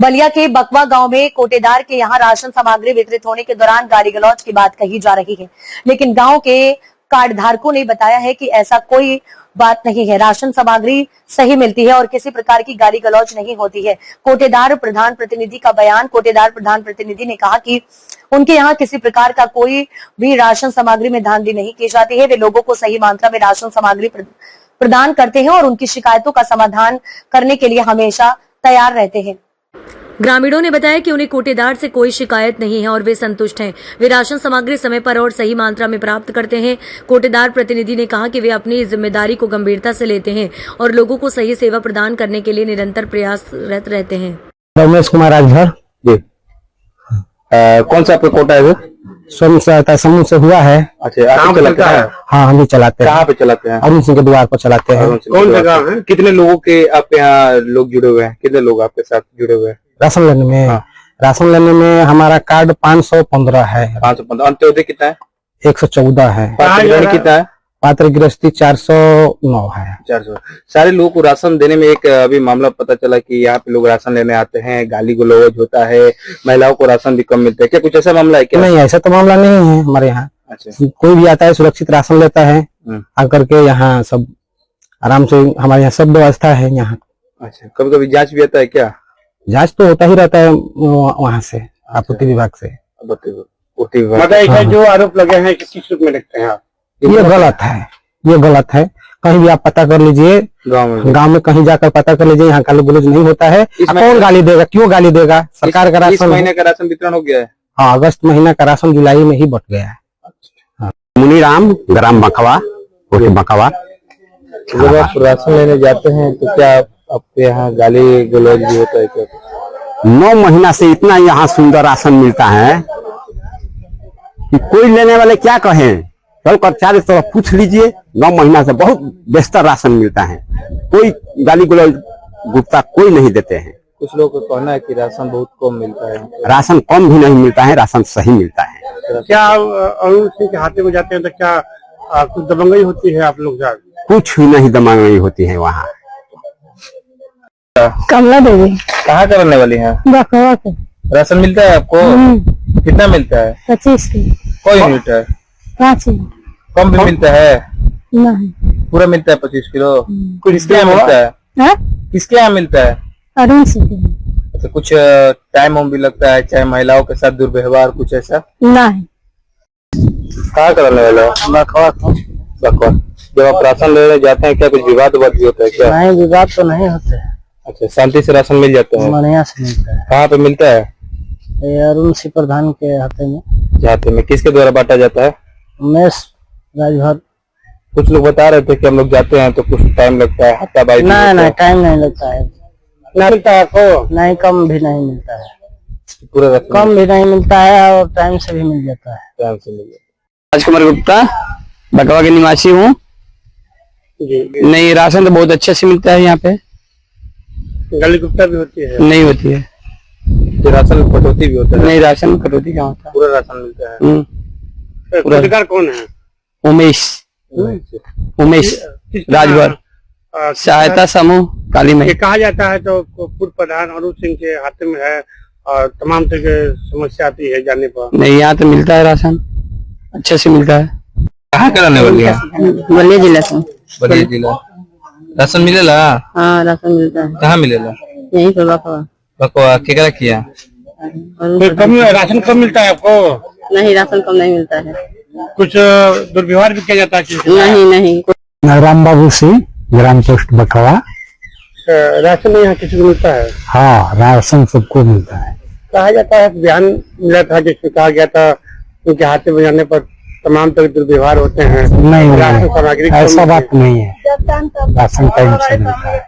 बलिया के बकवा गांव में कोटेदार के यहां राशन सामग्री वितरित होने के दौरान गाली गलौज की बात कही जा रही है, लेकिन गांव के कार्ड धारकों ने बताया है कि ऐसा कोई बात नहीं है। राशन सामग्री सही मिलती है और किसी प्रकार की गाली गलौज नहीं होती है। कोटेदार प्रधान प्रतिनिधि का बयान। कोटेदार प्रधान प्रतिनिधि ने कहा कि उनके यहाँ किसी प्रकार का कोई भी राशन सामग्री में धांधली नहीं की जाती है। वे लोगों को सही मात्रा में राशन सामग्री प्रदान करते हैं और उनकी शिकायतों का समाधान करने के लिए हमेशा तैयार रहते हैं। ग्रामीणों ने बताया कि उन्हें कोटेदार से कोई शिकायत नहीं है और वे संतुष्ट हैं। वे राशन सामग्री समय पर और सही मात्रा में प्राप्त करते हैं। कोटेदार प्रतिनिधि ने कहा कि वे अपनी जिम्मेदारी को गंभीरता से लेते हैं और लोगों को सही सेवा प्रदान करने के लिए निरंतर प्रयासरत रहते हैं। रमेश कुमार राजभर जी। कौन सा आपका कोटा है? स्वयं सहायता समूह से हुआ है। अच्छा, आप चलाता है? हाँ, हम भी चलाते हैं। कहाँ पे चलाते हैं? अरुण सिंह के द्वार पर चलाते हैं। कौन जगह है? कितने लोगों के आपके यहाँ लोग जुड़े हुए हैं? कितने लोग आपके साथ जुड़े हुए हैं राशन लेने में? हाँ। राशन लेने में हमारा कार्ड 515 है। 515। अंत्योदय कितना है? 114 है। पात्र कितना है? पात्र गृहस्थी 409 है। 400। सारे लोगों को राशन देने में एक अभी मामला पता चला कि यहाँ पे लोग राशन लेने आते हैं, गाली गलौज होता है, महिलाओं को राशन भी कम मिलता है। क्या कुछ ऐसा मामला है क्या? नहीं, ऐसा तो मामला नहीं है हमारे यहाँ। अच्छा। कोई भी आता है सुरक्षित राशन लेता है, आकर के यहाँ सब आराम से, हमारे यहाँ सब व्यवस्था है यहाँ। अच्छा, कभी कभी जांच भी आता है क्या? जांच तो होता ही रहता है वहाँ से, आपूर्ति विभाग से। आपूर्ति विभाग। जो आरोप लगे हैं किस रूप में लगते हैं आप? ये गलत है, ये गलत है। कहीं भी आप पता कर लीजिए, गांव में कहीं जाकर पता कर लीजिए, यहाँ गाली गलौज नहीं होता है। कौन गाली देगा? क्यों गाली देगा? सरकार का राशन, इस महीने का राशन वितरण हो गया है। हाँ, अगस्त महीना का राशन जुलाई में ही बट गया है। हाँ। मुनीराम ग्राम बकवा, बकवा। जब आप राशन लेने जाते हैं तो क्या आपके यहाँ गाली गलौज भी होता है क्या? 9 महीना से इतना यहाँ सुंदर राशन मिलता है कि कोई लेने वाले क्या कहें। चल कर चारों तरफ पूछ लीजिए, 9 महीना से बहुत बेहतर राशन मिलता है। कोई गाली गलौज गुप्ता कोई नहीं देते हैं। कुछ लोगों का कहना है कि राशन बहुत कम मिलता है। राशन कम भी नहीं मिलता है, राशन सही मिलता है। क्या अरुण सिंह के हाथे में जाते हैं तो क्या कुछ दबंगई होती है आप लोग? कुछ भी नहीं दबंगई होती है वहाँ। कमला देवी। कहाँ का रहने वाली है? बकवा के। राशन मिलता है आपको? कितना मिलता है? 25 की। कोई मिलता है? 5 कम भी मिलता है? नहीं, पूरा मिलता है 25 किलो। किसके यहाँ मिलता है? किसके यहाँ मिलता है? अरुण सिंह। अच्छा, कुछ टाइम भी लगता है, चाहे महिलाओं के साथ दुर्व्यवहार कुछ ऐसा? नहीं। कहाँ का रहने वाला? बकवा। जब आप राशन लेने जाते हैं क्या कुछ विवाद भी होता है क्या? नहीं, विवाद तो नहीं होते हैं। अच्छा, शांति से राशन मिल जाता है? बढ़िया से मिलता है। कहाँ पे मिलता है? अरुण सिंह प्रधान के हाथे में। जाते में किसके द्वारा बांटा जाता है? उमेश राजभर। कुछ लोग बता रहे थे कि हम लोग जाते हैं तो कुछ टाइम लगता है, हाथापाई। नहीं, टाइम नहीं लगता है। नहीं मिलता है आपको? नहीं, कम भी नहीं मिलता है। पूरा कम भी नहीं मिलता है और टाइम से भी मिल जाता है। टाइम से मिल जाता है। राजकुमार गुप्ता, बकवा के निवासी हूँ। नहीं, राशन तो बहुत अच्छे से मिलता है यहाँ पे। गाली गुप्ता भी होती है? नहीं होती है। तो राशन कटौती भी होता है? नहीं, राशन कटौती क्या होता है? पूरा राशन मिलता है। कोटेदार कौन है? उमेश राजभर, सहायता समूह काली में। ये कहा जाता है तो पूर्व प्रधान अरुण सिंह के हाथ में है और तमाम तरह की समस्या आती है जाने पर। नहीं, यहाँ तो मिलता है राशन, अच्छे से मिलता है। कहाँ का रहने वाली है? बलिया जिला से। बलिया जिला। राशन मिलेला? हाँ, राशन मिलता है। कहाँ मिलेला? यही पर बकवा। बकवा केकरा किया? राशन कम मिलता है आपको? नहीं, राशन कम नहीं मिलता है। कुछ दुर्व्यवहार भी किया जाता है? नहीं। राम बाबू सिंह, ग्राम पोस्ट बकवा। राशन यहाँ किसी को मिलता है? हाँ, राशन सबको मिलता है। कहा जाता है, बयान मिला था जिसमें कहा गया था उनके हाथ में जाने पर तमाम तरह दुर्व्यवहार होते हैं। नहीं, राशन सामग्री ऐसा बात नहीं है। राशन टाइम से मिलता है।